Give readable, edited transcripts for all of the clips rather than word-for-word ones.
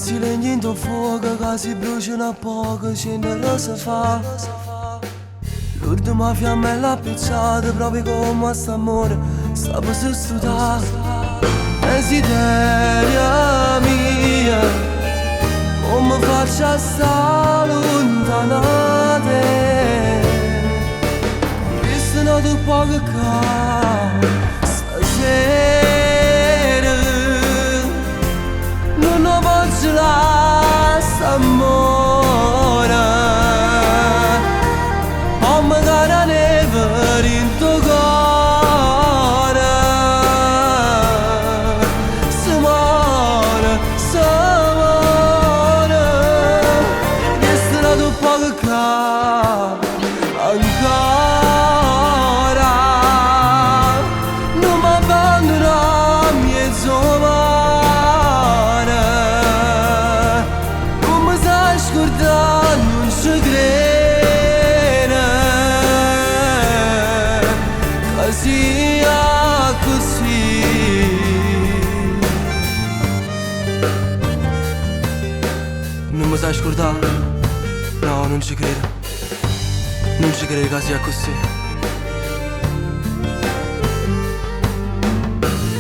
pezzi legni in fuoco che si bruciano a poco, scendere si fa. L'ultima fiamma è la picciata, proprio come a st'amore sta per sostituire. Desideria mia, come faccio a stare lontana da te? Visto tu poco che stasera non ho voce la st'amore. Ho magari la neve in tuo cuore. Se muore, visto tu poco che ancora non mi abbandona mezzo mare. Come sai scordare non ci crede che sia così. Non mi sai scordare? No, non ci credo. Non ci credo che sia così.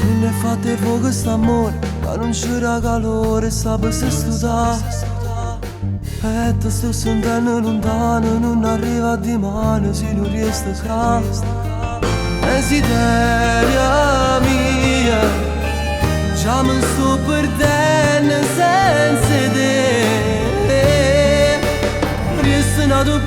Non è fatte fuoco st'amore, ma non c'era calore, sta per se studare. E te sto sentendo lontano, non arriva di mano se non riesco a casa. Desideria mia, già mi sto perdendo senza te. Resta tu